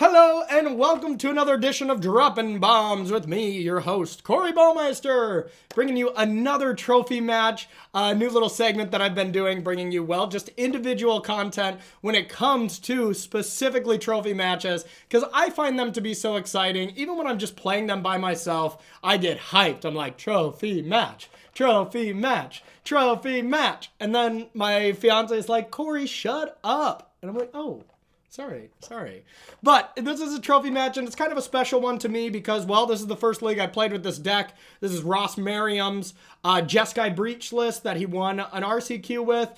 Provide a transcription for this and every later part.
Hello and welcome to another edition of Droppin'Baums with me, your host, Corey Baumeister, bringing you another trophy match, a new little segment that I've been doing, bringing you, well, just individual content when it comes to specifically trophy matches, because I find them to be so exciting. Even when I'm just playing them by myself, I get hyped. I'm like, trophy match, trophy match, trophy match. And then my fiance is like, Corey, shut up. And I'm like, oh. Sorry. But this is a trophy match, and it's kind of a special one to me because, well, this is the first league I played with this deck. This is Ross Merriam's Jeskai Breach list that he won an RCQ with.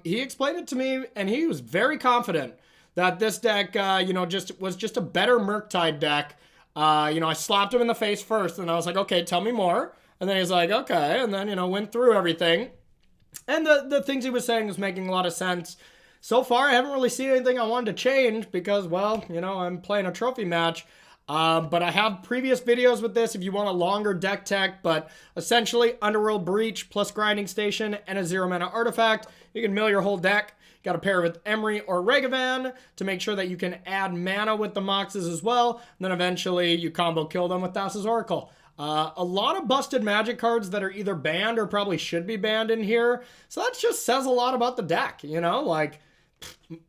He explained it to me, and he was very confident that this deck, was just a better Murktide deck. I slapped him in the face first, and I was like, okay, tell me more. And then he's like, okay, and then, went through everything. And the things he was saying was making a lot of sense. So far, I haven't really seen anything I wanted to change because, well, I'm playing a trophy match. But I have previous videos with this if you want a longer deck tech. But essentially, Underworld Breach plus Grinding Station and a 0-mana artifact. You can mill your whole deck. You got to pair with Emery or Regavan to make sure that you can add mana with the Moxes as well. And then eventually, you combo kill them with Thassa's Oracle. A lot of busted Magic cards that are either banned or probably should be banned in here. So that just says a lot about the deck, like...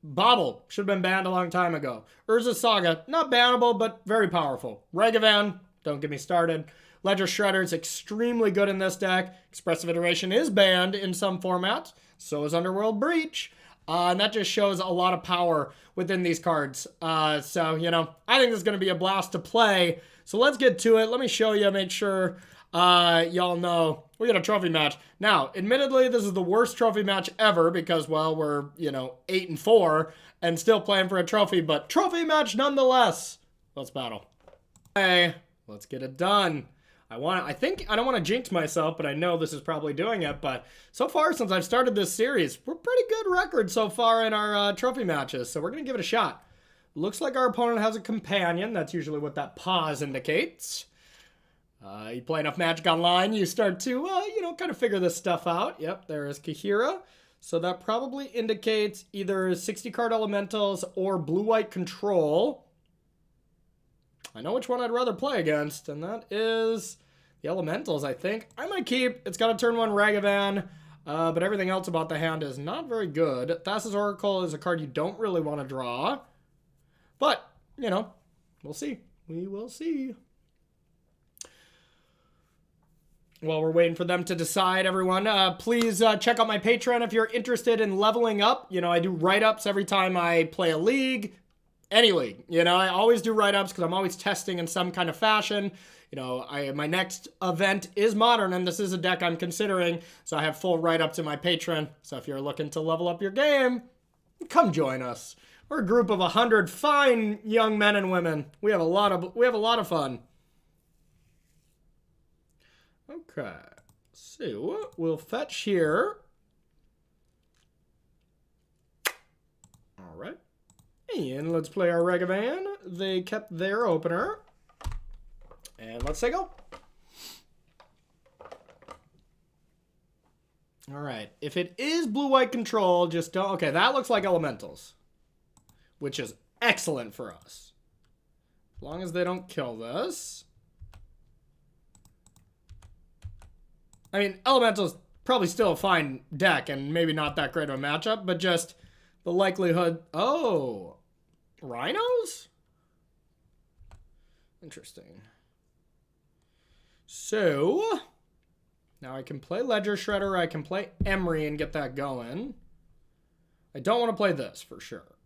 Bobble should have been banned a long time ago. Urza's Saga, not bannable, but very powerful. Regavan, don't get me started. Ledger Shredder is extremely good in this deck. Expressive Iteration is banned in some formats. So is Underworld Breach. And that just shows a lot of power within these cards. I think this is going to be a blast to play. So let's get to it. Let me show you, make sure y'all know we got a trophy match. Now, admittedly, this is the worst trophy match ever because, well, we're, 8-4 and still playing for a trophy, but trophy match nonetheless. Let's battle. Okay, let's get it done. I don't want to jinx myself, but I know this is probably doing it, but so far since I've started this series, we're pretty good record so far in our trophy matches, so we're going to give it a shot. Looks like our opponent has a companion. That's usually what that pause indicates. You play enough Magic Online, you start to, kind of figure this stuff out. Yep, there is Kahira. So that probably indicates either 60-card Elementals or Blue-White Control. I know which one I'd rather play against, and that is the Elementals, I think. I'm going to keep. It's got a turn 1 Ragavan, but everything else about the hand is not very good. Thassa's Oracle is a card you don't really want to draw. But, we'll see. We will see. While we're waiting for them to decide, everyone, please check out my Patreon if you're interested in leveling up. I do write-ups every time I play a league, any league. I always do write-ups because I'm always testing in some kind of fashion. My next event is Modern, and this is a deck I'm considering, so I have full write-ups in my Patreon. So if you're looking to level up your game, come join us. We're a group of 100 fine young men and women. We have a lot of fun. Okay, so we'll fetch here. All right, and let's play our Regavan. They kept their opener, and let's say go. All right, if it is Blue-White Control, just don't. Okay, that looks like Elementals, which is excellent for us. As long as they don't kill this. I mean, Elemental's probably still a fine deck and maybe not that great of a matchup, but just the likelihood... Oh, Rhinos? Interesting. So, now I can play Ledger Shredder, I can play Emery and get that going. I don't want to play this for sure.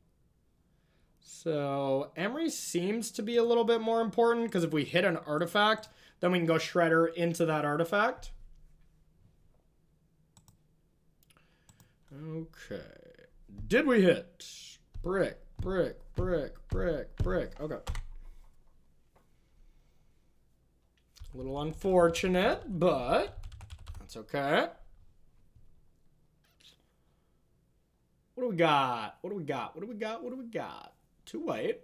So, Emery seems to be a little bit more important because if we hit an artifact, then we can go Shredder into that artifact. Okay. Did we hit? Brick. Okay. A little unfortunate, but that's okay. What do we got? Two white.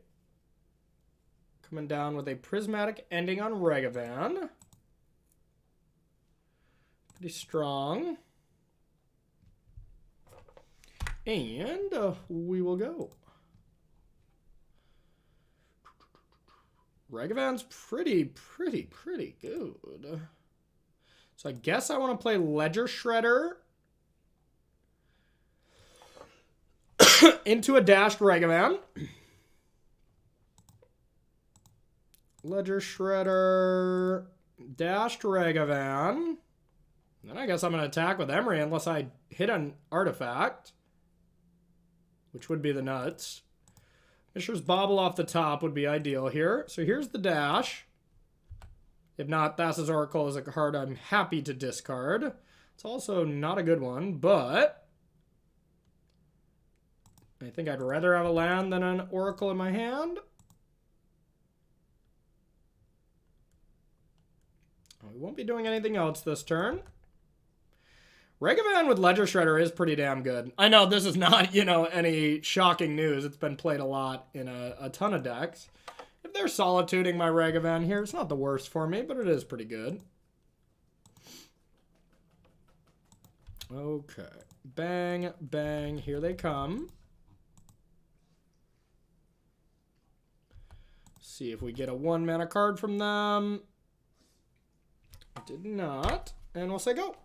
Coming down with a prismatic ending on Regavan. Pretty strong. And we will go. Regavan's pretty good. So I guess I want to play Ledger Shredder into a dashed Regavan. Ledger Shredder, dashed Regavan. Then I guess I'm going to attack with Emery unless I hit an artifact, which would be the nuts. Mishra's Bauble off the top would be ideal here. So here's the dash. If not, Thassa's Oracle is a card I'm happy to discard. It's also not a good one, but I think I'd rather have a land than an Oracle in my hand. We won't be doing anything else this turn. Regavan with Ledger Shredder is pretty damn good. I know this is not, you know, any shocking news. It's been played a lot in a ton of decks. If they're solituding my Regavan here, it's not the worst for me, but it is pretty good. Okay. Bang, bang. Here they come. See if we get a 1-mana card from them. Did not. And we'll say go.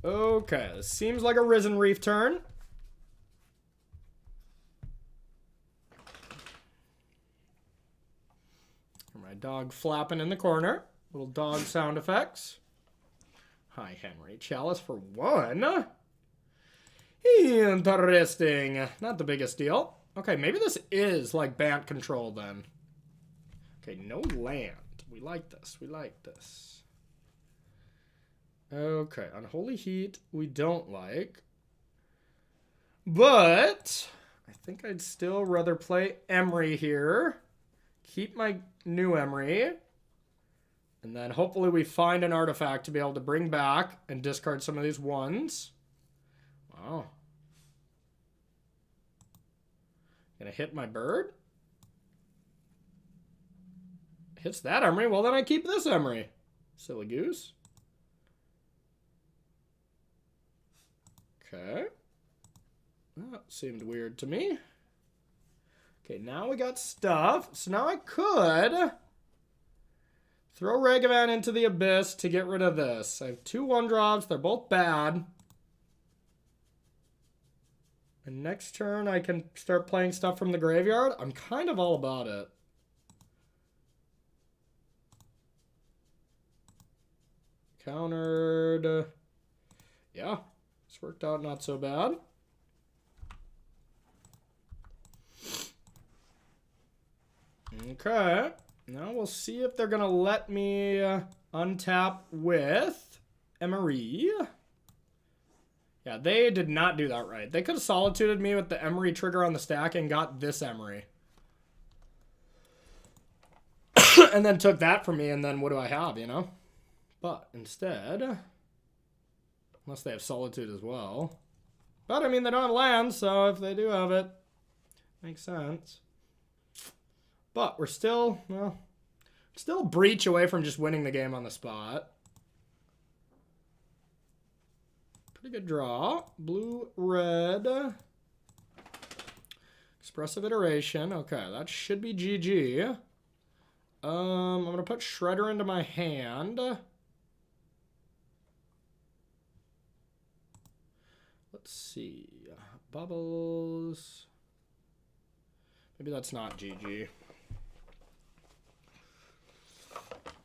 Okay, this seems like a Risen Reef turn. My dog flapping in the corner. Little dog sound effects. Hi, Henry. Chalice for 1. Interesting. Not the biggest deal. Okay, maybe this is like Bant control then. Okay, no land. We like this. We like this. Okay, Unholy Heat we don't like. But I think I'd still rather play Emery here. Keep my new Emery. And then hopefully we find an artifact to be able to bring back and discard some of these ones. Wow. Gonna hit my bird? Hits that Emery. Well, then I keep this Emery. Silly goose. Okay. That seemed weird to me. Okay, now we got stuff. So now I could throw Regavan into the Abyss to get rid of this. I have 2 1-drops. They're both bad. And next turn I can start playing stuff from the graveyard. I'm kind of all about it. Countered. Yeah, this worked out not so bad. Okay, now we'll see if they're going to let me untap with Emery. Yeah, they did not do that right. They could have solituded me with the Emery trigger on the stack and got this Emery. And then took that from me, and then what do I have, you know? But instead, unless they have Solitude as well. But, I mean, they don't have land, so if they do have it, makes sense. But we're still, well, still a breach away from just winning the game on the spot. Pretty good draw. Blue, red. Expressive Iteration. Okay, that should be GG. I'm going to put Shredder into my hand. Let's see. Bubbles. Maybe that's not GG.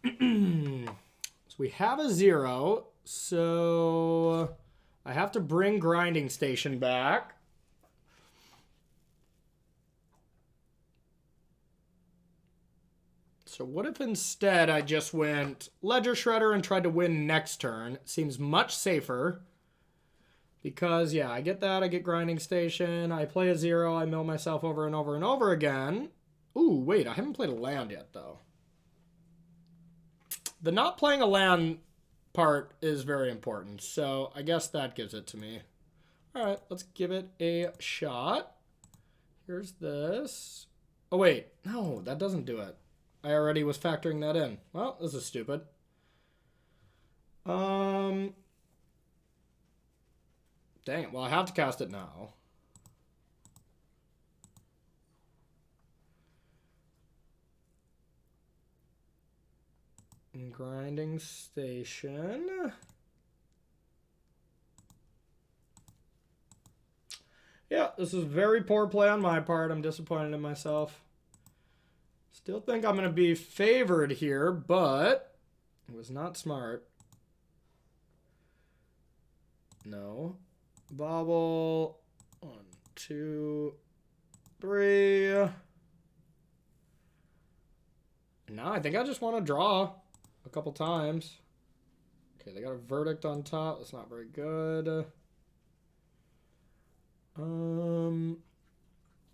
So we have a 0. So I have to bring Grinding Station back. So what if instead I just went Ledger Shredder and tried to win next turn? It seems much safer. Because, yeah, I get that. I get Grinding Station. I play a 0. I mill myself over and over and over again. Ooh, wait. I haven't played a land yet, though. The not playing a land part is very important. So I guess that gives it to me. All right, let's give it a shot. Here's this. Oh, wait. No, that doesn't do it. I already was factoring that in. Well, this is stupid. Dang it. Well, I have to cast it now. Grinding station. Yeah, this is very poor play on my part. I'm disappointed in myself. Still think I'm going to be favored here, but it was not smart. No. Bobble. 1, 2, 3. No, I think I just want to draw a couple times. Okay, they got a verdict on top. That's not very good.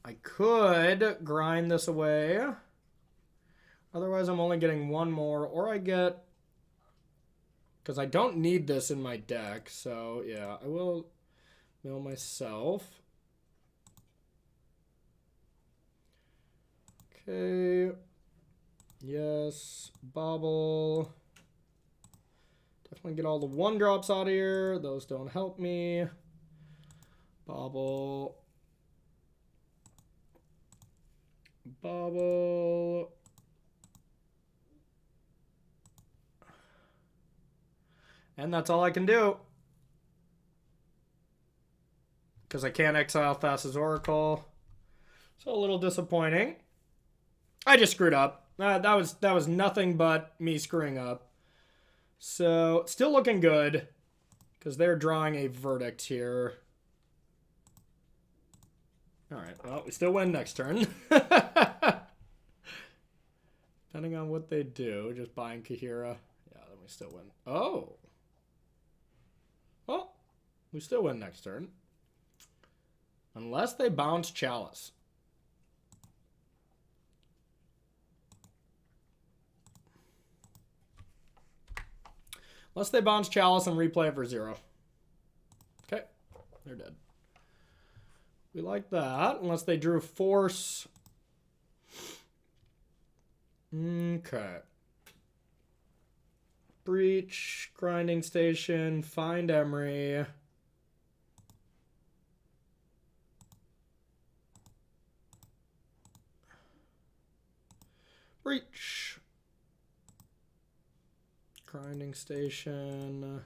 I could grind this away. Otherwise, I'm only getting one more, or I get... Because I don't need this in my deck, so yeah, I will mill myself. Okay. Yes, bobble. Definitely get all the 1-drops out of here. Those don't help me. Bobble. Bobble. And that's all I can do. Because I can't exile Thassa's Oracle. So a little disappointing. I just screwed up. That was nothing but me screwing up. So still looking good. Because they're drawing a verdict here. Alright, well, we still win next turn. Depending on what they do, just buying Kahira. Yeah, then we still win. Oh! Well, we still win next turn. Unless they bounce Chalice. Unless they bounce Chalice and replay it for 0. Okay, they're dead. We like that. Unless they drew Force. Okay. Breach, Grinding Station, Find Emery. Breach. Grinding Station.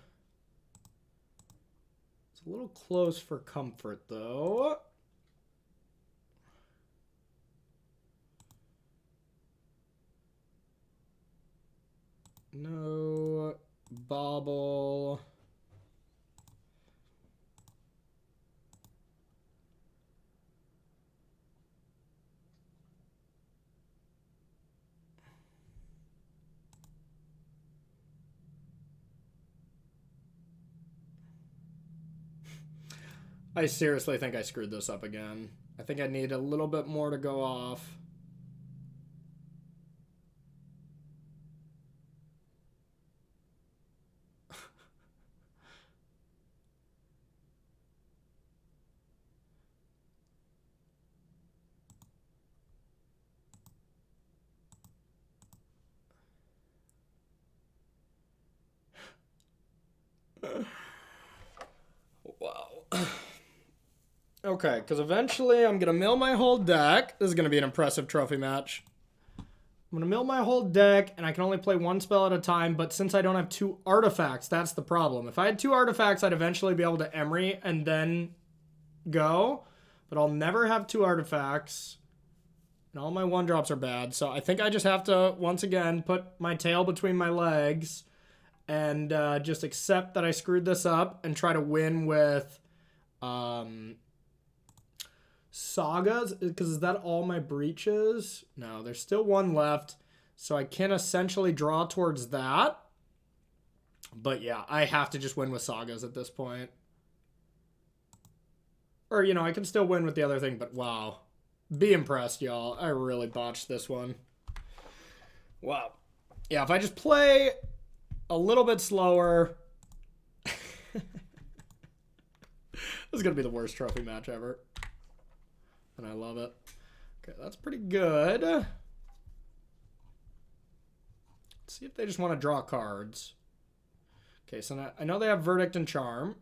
It's a little close for comfort, though. No. Bobble. I seriously think I screwed this up again. I think I need a little bit more to go off. Wow. Okay, because eventually I'm going to mill my whole deck. This is going to be an impressive trophy match. I'm going to mill my whole deck, and I can only play one spell at a time, but since I don't have 2 artifacts, that's the problem. If I had 2 artifacts, I'd eventually be able to Emery and then go, but I'll never have 2 artifacts, and all my 1-drops are bad, so I think I just have to, once again, put my tail between my legs and just accept that I screwed this up and try to win with Sagas, because is that all my breaches? No, there's still 1 left, so I can essentially draw towards that. But yeah, I have to just win with Sagas at this point. Or, you know, I can still win with the other thing, but wow. Be impressed, y'all. I really botched this one. Wow. Yeah, if I just play a little bit slower... This is going to be the worst trophy match ever. And I love it. Okay, that's pretty good. Let's see if they just want to draw cards. Okay, so now, I know they have Verdict and Charm.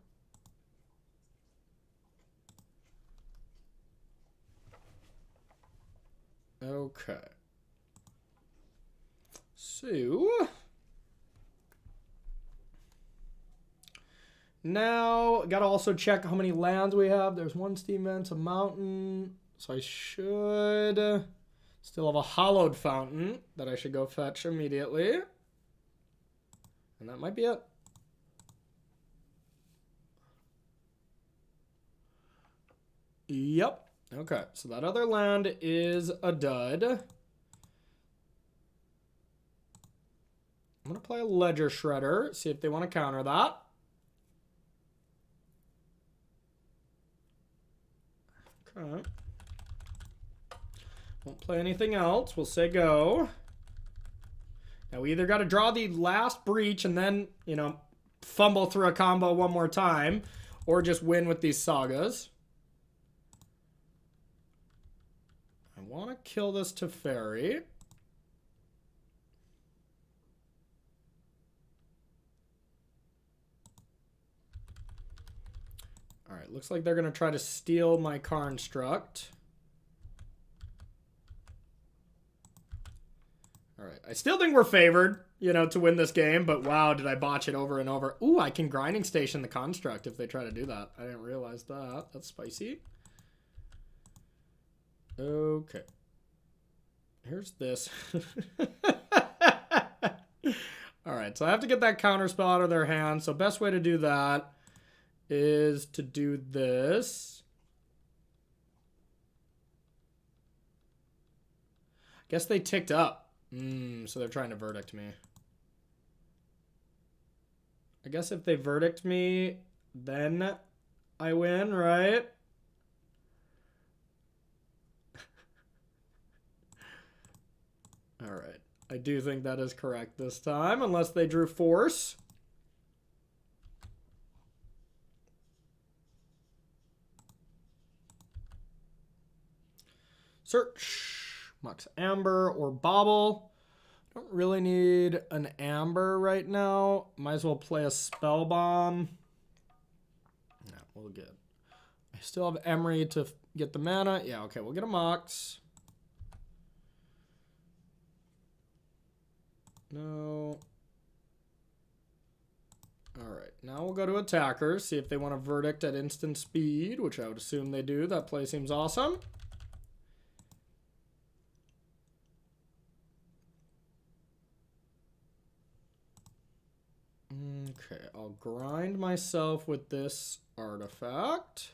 Okay. So... Now, gotta also check how many lands we have. There's one steam vent, a mountain. So I should still have a hollowed fountain that I should go fetch immediately. And that might be it. Yep. Okay, so that other land is a dud. I'm going to play a Ledger Shredder, see if they want to counter that. Okay. Won't play anything else. We'll say go. Now we either got to draw the last breach and then, you know, fumble through a combo one more time, or just win with these sagas. I want to kill this Teferi. Alright, looks like they're going to try to steal my Construct. Alright, I still think we're favored, you know, to win this game, but wow, did I botch it over and over. Ooh, I can Grinding Station the Construct if they try to do that. I didn't realize that. That's spicy. Okay. Here's this. Alright, so I have to get that counter spell out of their hand, so best way to do that is to do this. Guess they ticked up. So they're trying to verdict me. I guess if they verdict me, then I win, right? Alright. I do think that is correct this time, unless they drew Force. Search. Mox Amber or Bobble. Don't really need an Amber right now. Might as well play a Spell Bomb. Yeah, we'll get. I still have Emery to get the mana. Yeah, okay, we'll get a Mox. No. Alright, now we'll go to attackers. See if they want a verdict at instant speed, which I would assume they do. That play seems awesome. Okay, I'll grind myself with this artifact.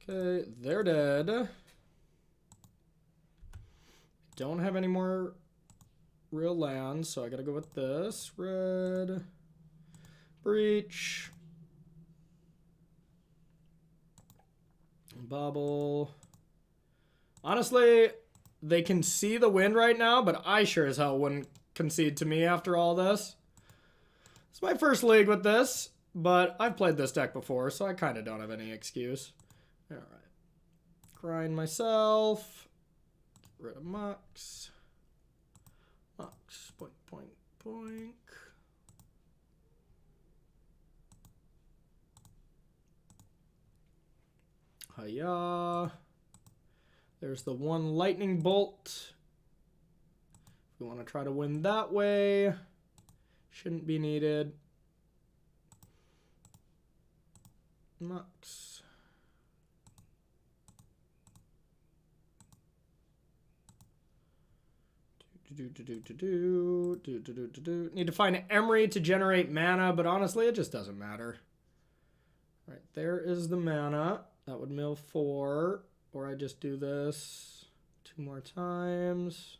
Okay, they're dead. Don't have any more real lands, so I gotta go with this. Red. Breach. Bubble. Honestly, they can see the win right now, but I sure as hell wouldn't concede to me after all this. It's my first league with this, but I've played this deck before, so I kind of don't have any excuse. Alright. Grind myself. Get rid of Mox. Mox. Boink, boink, boink. Hiya. There's the one lightning bolt. If we want to try to win that way, shouldn't be needed. Mox. Need to find Emery to generate mana, but honestly, it just doesn't matter. All right, there is the mana. That would mill 4, or I just do this 2 more times.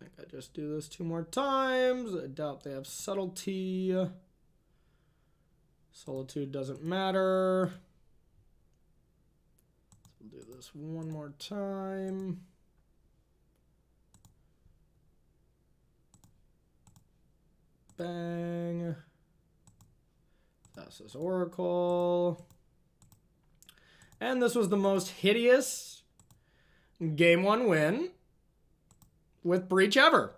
I think I just do this 2 more times. I doubt they have Subtlety. Solitude doesn't matter. So we'll do this 1 more time. Bang. That's this Oracle. And this was the most hideous game 1 win with Breach ever.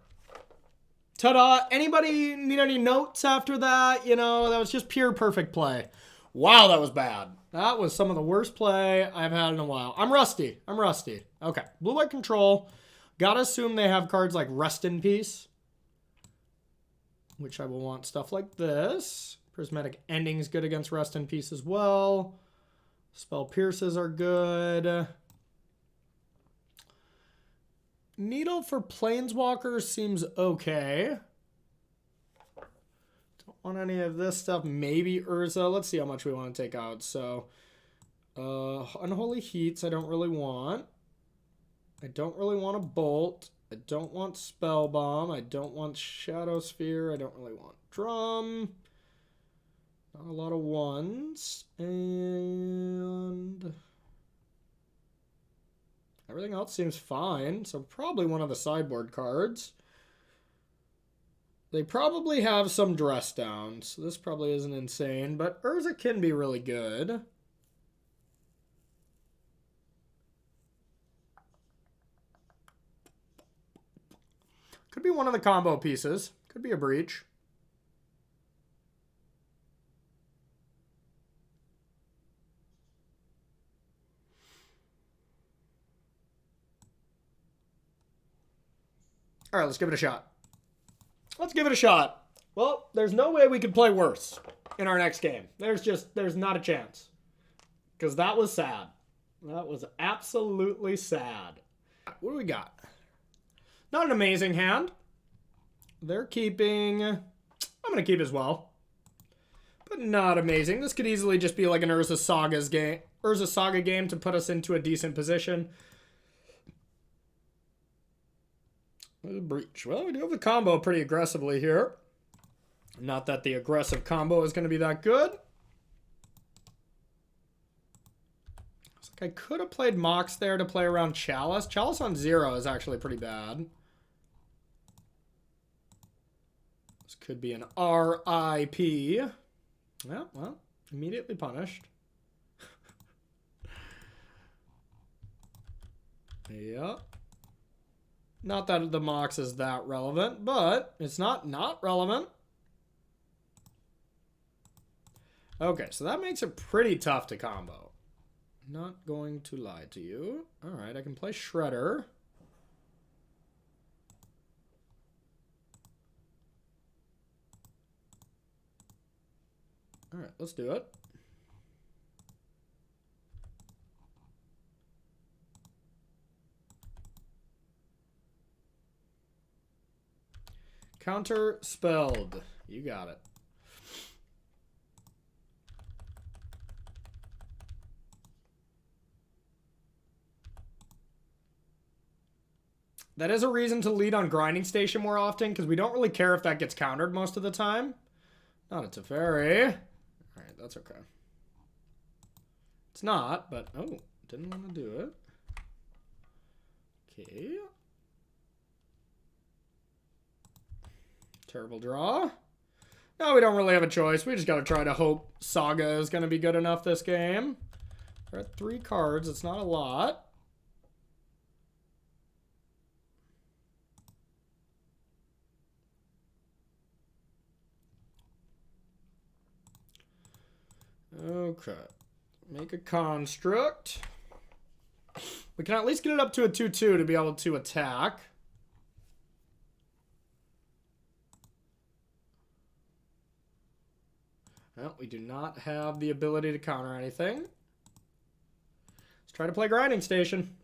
Ta-da! Anybody need any notes after that? You know, that was just pure perfect play. Wow, that was bad. That was some of the worst play I've had in a while. I'm rusty. I'm rusty. Okay. Blue-white control. Gotta assume they have cards like Rest in Peace. which I will want stuff like this. Prismatic Ending's good against Rest in Peace as well. Spell Pierces are good. Needle for Planeswalkers seems okay. Don't want any of this stuff. Maybe Urza. Let's see how much we want to take out. So, Unholy Heats I don't really want. I don't really want a Bolt. I don't want Spell Bomb. I don't want Shadow Sphere. I don't really want Drum. Not a lot of ones. And everything else seems fine. So probably one of the sideboard cards. They probably have some dress down. So this probably isn't insane. But Urza can be really good. Could be one of the combo pieces. Could be a Breach. All right, let's give it a shot. Let's give it a shot. Well, there's no way we could play worse in our next game. There's not a chance. Because that was sad. That was absolutely sad. What do we got? Not an amazing hand. They're keeping... I'm going to keep as well. But not amazing. This could easily just be like an Urza Saga game to put us into a decent position. Breach. Well, we do have the combo pretty aggressively here. Not that the aggressive combo is going to be that good. Looks like I could have played Mox there to play around Chalice. Chalice on 0 is actually pretty bad. This could be an RIP. Yeah, well, immediately punished. Yep. Not that the Mox is that relevant, but it's not relevant. Okay, so that makes it pretty tough to combo. Not going to lie to you. All right, I can play Shredder. All right, let's do it. Counter spelled. You got it. That is a reason to lead on Grinding Station more often, because we don't really care if that gets countered most of the time. Not a Teferi. Alright, that's okay. It's not, but... Oh, didn't want to do it. Okay. Terrible draw. No, we don't really have a choice. We just got to try to hope Saga is going to be good enough this game. We're at 3 cards. It's not a lot. Okay. Make a construct. We can at least get it up to a 2-2 to be able to attack. Well, we do not have the ability to counter anything. Let's try to play Grinding Station.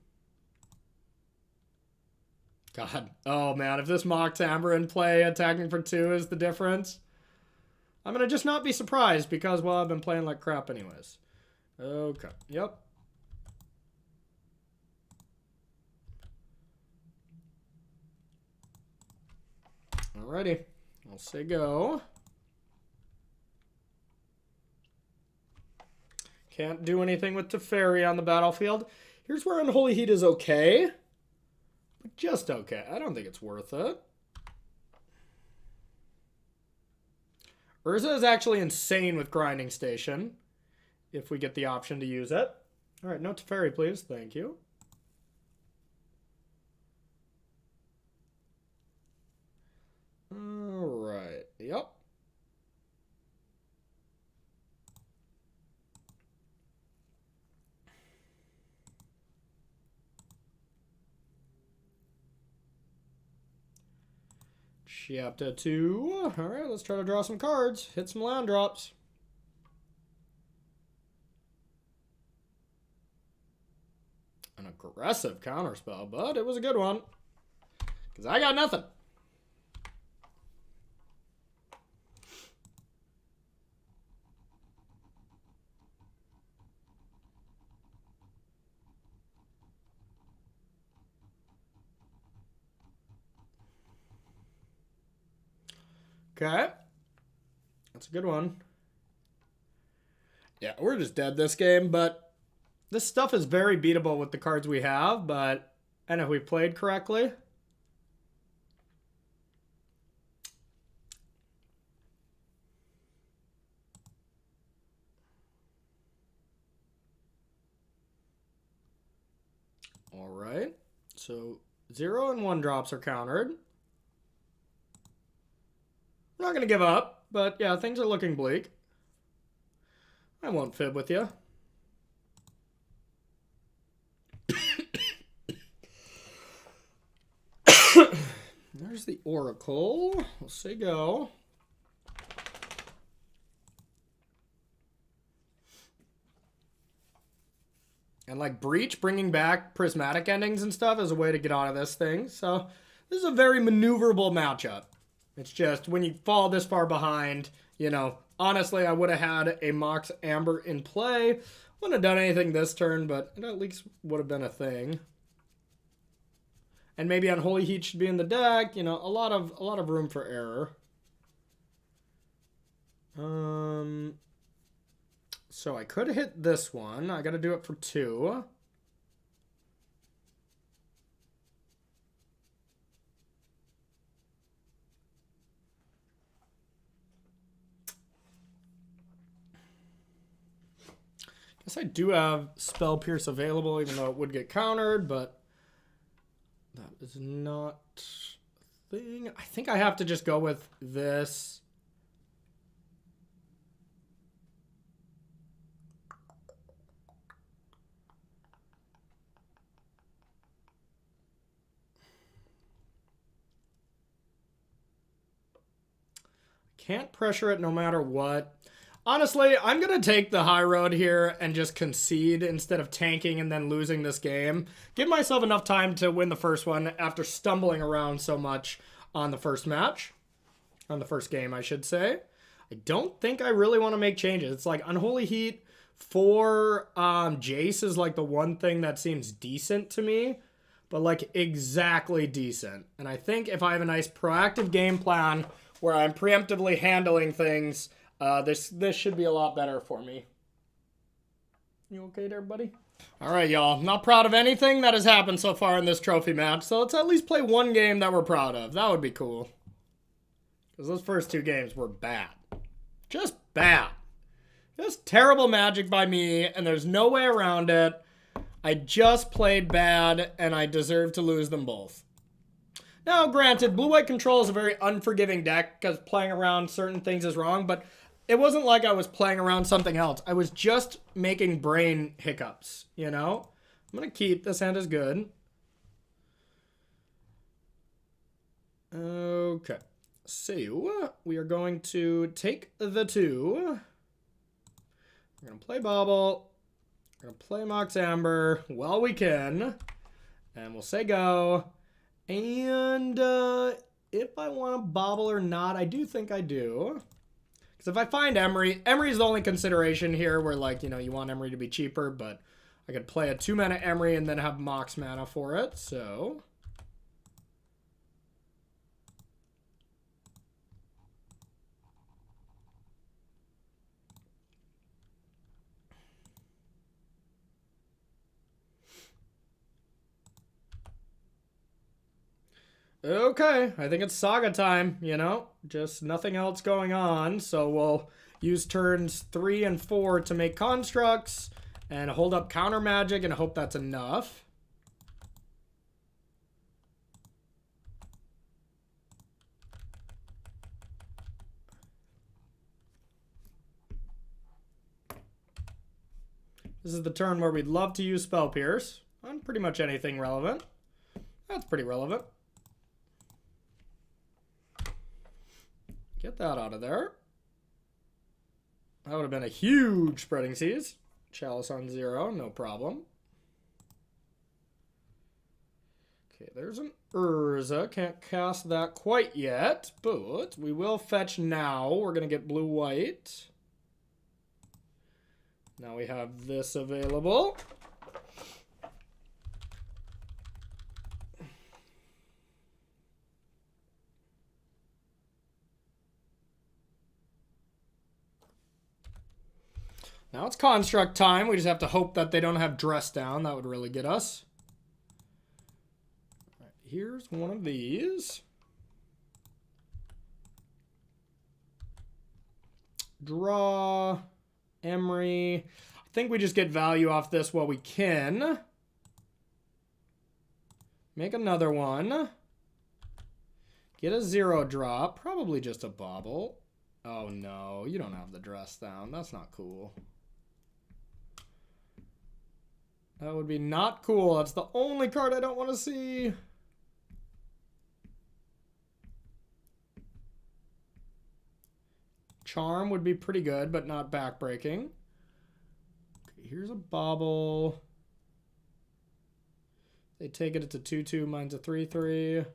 God. Oh, man. If this Mock Timbre in play, attacking for 2 is the difference, I'm going to just not be surprised because, well, I've been playing like crap anyways. Okay. Yep. Alrighty. I'll say go. Can't do anything with Teferi on the battlefield. Here's where Unholy Heat is okay. But just okay. I don't think it's worth it. Urza is actually insane with Grinding Station. If we get the option to use it. Alright, no Teferi, please. Thank you. Alright. Yep. Chapter 2. All right, let's try to draw some cards. Hit some land drops. An aggressive counterspell, but it was a good one. Because I got nothing. Okay. That's a good one. Yeah, we're just dead this game, but this stuff is very beatable with the cards we have, but and if we played correctly. All right. So 0 and 1 drops are countered. I'm not going to give up, but yeah, things are looking bleak. I won't fib with you. There's the Oracle. We'll say go. And like Breach, bringing back prismatic endings and stuff is a way to get out of this thing. So this is a very maneuverable matchup. It's just when you fall this far behind, you know, honestly, I would have had a Mox Amber in play. Wouldn't have done anything this turn, but it at least would have been a thing. And maybe Unholy Heat should be in the deck. You know, a lot of room for error. So I could hit this one. I got to do it for 2. Guess I do have Spell Pierce available, even though it would get countered, but that is not a thing. I think I have to just go with this. Can't pressure it no matter what. Honestly, I'm going to take the high road here and just concede instead of tanking and then losing this game. Give myself enough time to win the first one after stumbling around so much on the first match. On the first game, I should say. I don't think I really want to make changes. It's like Unholy Heat for Jace is like the one thing that seems decent to me. But like exactly decent. And I think if I have a nice proactive game plan where I'm preemptively handling things, this should be a lot better for me. You okay there, buddy? All right, y'all. Not proud of anything that has happened so far in this trophy match, so let's at least play one game that we're proud of. That would be cool. Because those first 2 games were bad. Just bad. Just terrible Magic by me, and there's no way around it. I just played bad, and I deserve to lose them both. Now, granted, Blue-White Control is a very unforgiving deck because playing around certain things is wrong, but it wasn't like I was playing around something else. I was just making brain hiccups, you know? I'm going to keep. This hand is good. Okay. So, we are going to take the 2. We're going to play Bobble. We're going to play Mox Amber while we can. And we'll say go. And if I want to bobble or not, I do think I do. Because if I find Emery, Emery's the only consideration here where, like, you know, you want Emery to be cheaper, but I could play a 2-mana Emery and then have Mox mana for it, so. Okay, I think it's Saga time, you know? Just nothing else going on, so we'll use turns 3 and 4 to make constructs and hold up counter magic and hope that's enough. This is the turn where we'd love to use Spell Pierce on pretty much anything relevant. That's pretty relevant. Get that out of there. That would have been a huge spreading seas. Chalice on 0, no problem. Okay, there's an Urza. Can't cast that quite yet, but we will fetch now. We're going to get blue-white. Now we have this available. Now it's construct time. We just have to hope that they don't have dress down. That would really get us. All right, here's one of these. Draw. Emery. I think we just get value off this while we can. Make another one. Get a 0 drop. Probably just a bauble. Oh no, you don't have the dress down. That's not cool. That would be not cool. That's the only card I don't want to see. Charm would be pretty good, but not backbreaking. Okay, here's a bauble. They take it to 2/2, mine's a 3/3.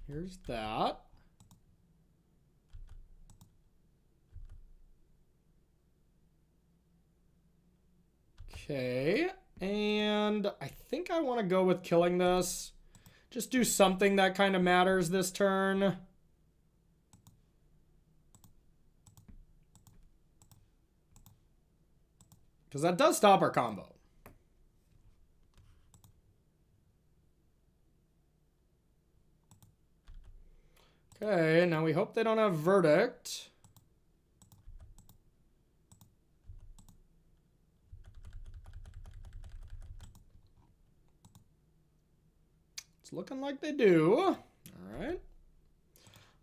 Here's that. Okay, and I think I want to go with killing this. Just do something that kind of matters this turn. Because that does stop our combo. Okay, now we hope they don't have Verdict. It's looking like they do. All right.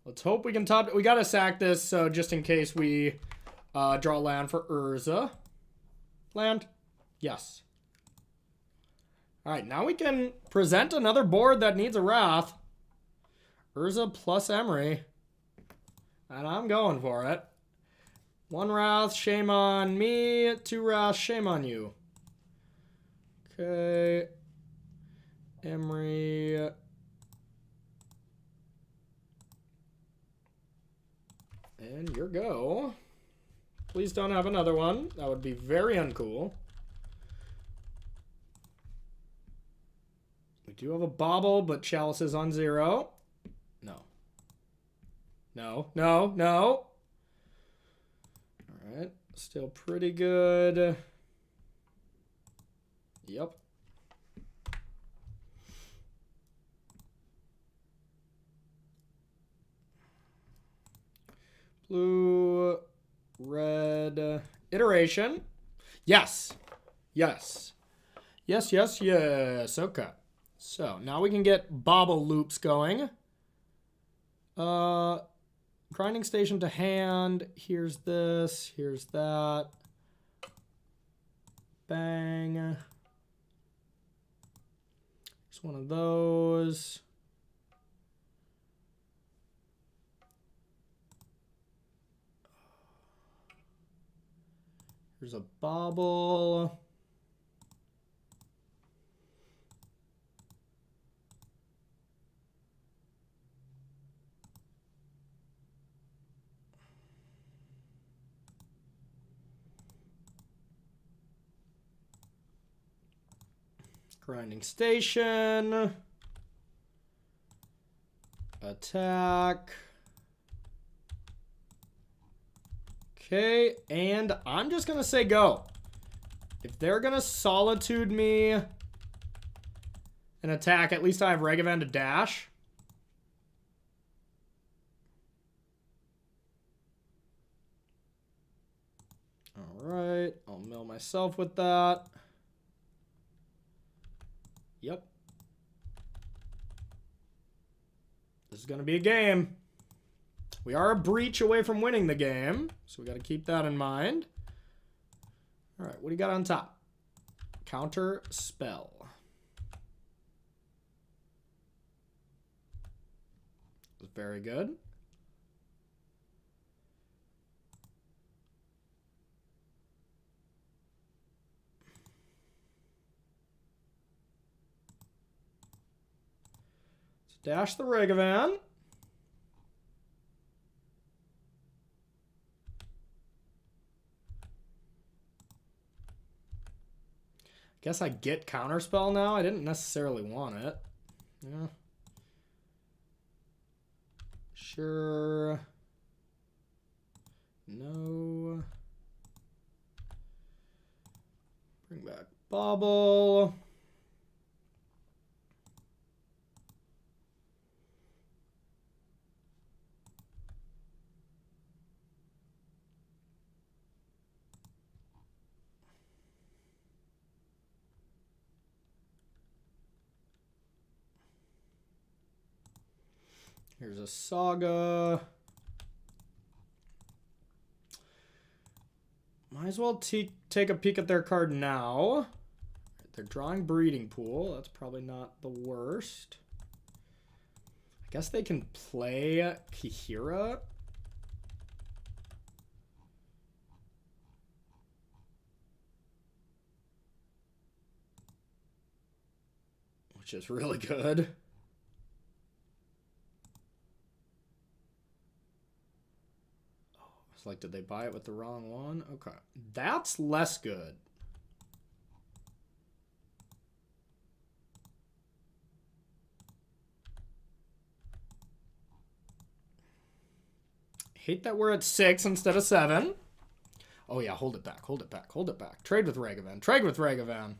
Let's hope we can top. We got to sack this, so just in case we draw land for Urza. Land? Yes. All right, now we can present another board that needs a Wrath. Urza plus Emery. And I'm going for it. 1 Wrath, shame on me. 2 Wrath, shame on you. Okay. Emery. And your go. Please don't have another one. That would be very uncool. We do have a bauble, but Chalice is on 0. No. No, no, no. All right. Still pretty good. Yep. Blue, red, iteration. Yes. Yes. Yes, yes, yes. Okay. So now we can get bauble loops going. Grinding station to hand. Here's this. Here's that. Bang. Here's one of those. Here's a bauble. Grinding station. Attack. Okay, and I'm just going to say go. If they're going to solitude me and attack, at least I have Regavan to dash. All right, I'll mill myself with that. Yep. This is going to be a game. We are a breach away from winning the game, so we got to keep that in mind. All right, what do you got on top? Counter spell. Very good. Let's dash the Ragavan. Guess I get Counterspell now. I didn't necessarily want it. Yeah. Sure. No. Bring back Bobble. Here's a Saga. Might as well take a peek at their card now. They're drawing Breeding Pool. That's probably not the worst. I guess they can play Kihira. Which is really good. Like, did they buy it with the wrong one? Okay. That's less good. Hate that we're at 6 instead of 7. Oh, yeah. Hold it back. Hold it back. Hold it back. Trade with Ragavan. Trade with Ragavan.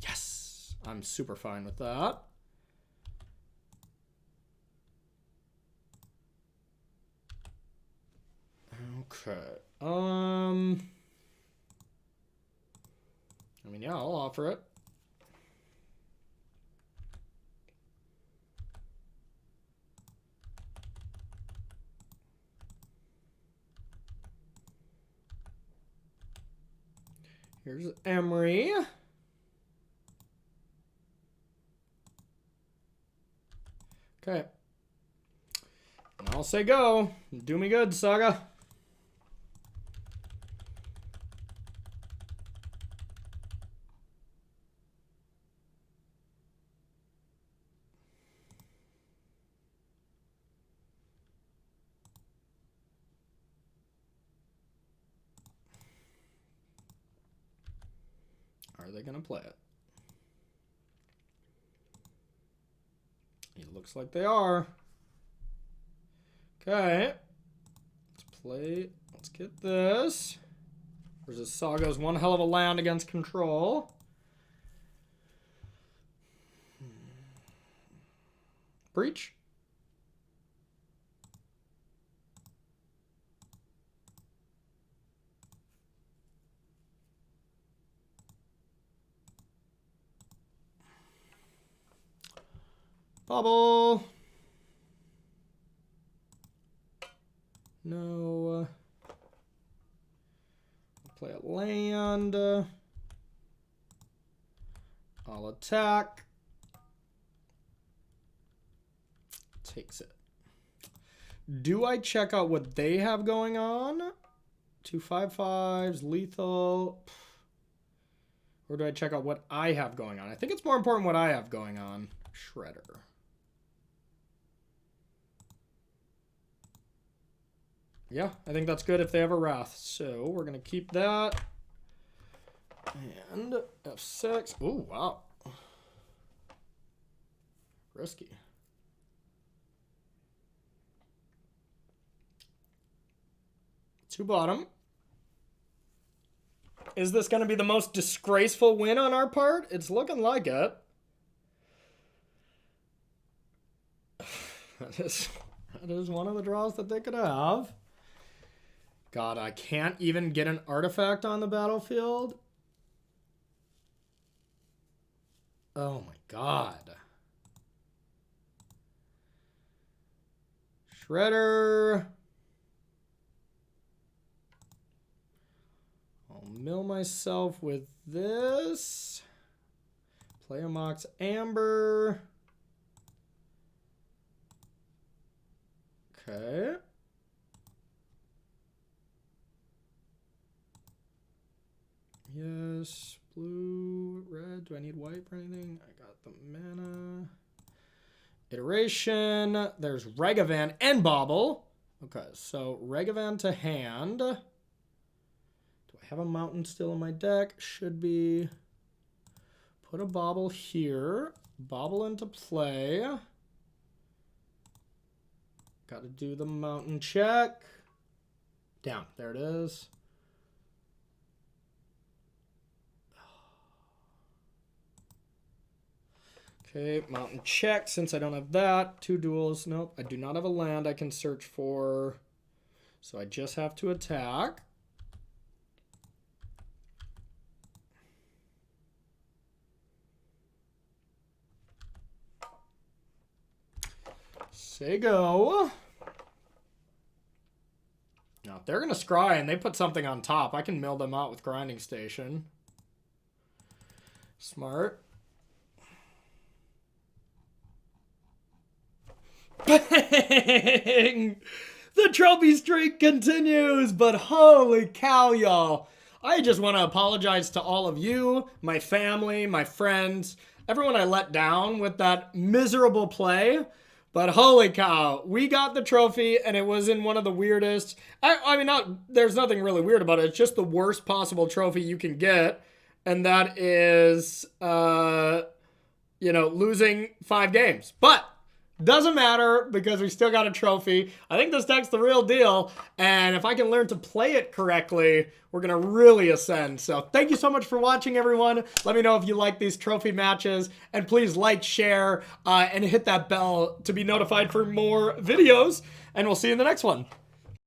Yes. I'm super fine with that. Okay. I mean, yeah, I'll offer it. Here's Emery. Okay. And I'll say go. Do me good, Saga. Are they going to play it? It looks like they are. Okay. Let's play. Let's get this. Versus Saga's one hell of a land against control. Breach. Bubble. No. I'll play a land. I'll attack. Takes it. Do I check out what they have going on? 2 5/5s, lethal. Or do I check out what I have going on? I think it's more important what I have going on. Shredder. Yeah, I think that's good if they have a Wrath. So we're going to keep that. And F6. Oh, wow. Risky. Two bottom. Is this going to be the most disgraceful win on our part? It's looking like it. That is one of the draws that they could have. God, I can't even get an artifact on the battlefield. Oh my God. Shredder. I'll mill myself with this. Play a Mox Amber. Do I need white for anything? I got the mana. Iteration. There's Regavan and Bauble. Okay, so Regavan to hand. Do I have a mountain still in my deck? Should be. Put a Bauble here. Bauble into play. Got to do the mountain check. Down. There it is. Okay, mountain check. Since I don't have that, 2 duels. Nope, I do not have a land I can search for. So I just have to attack. Say go. Now, if they're going to scry and they put something on top, I can mill them out with Grinding Station. Smart. Bang! The trophy streak continues, but holy cow, y'all. I just want to apologize to all of you, my family, my friends, everyone I let down with that miserable play. But holy cow, we got the trophy, and it was in one of the weirdest... I mean, there's nothing really weird about it. It's just the worst possible trophy you can get, and that is, losing 5 games. But doesn't matter, because we still got a trophy. I think this deck's the real deal, and if I can learn to play it correctly, we're going to really ascend. So thank you so much for watching, everyone. Let me know if you like these trophy matches, and please like, share, and hit that bell to be notified for more videos, and we'll see you in the next one.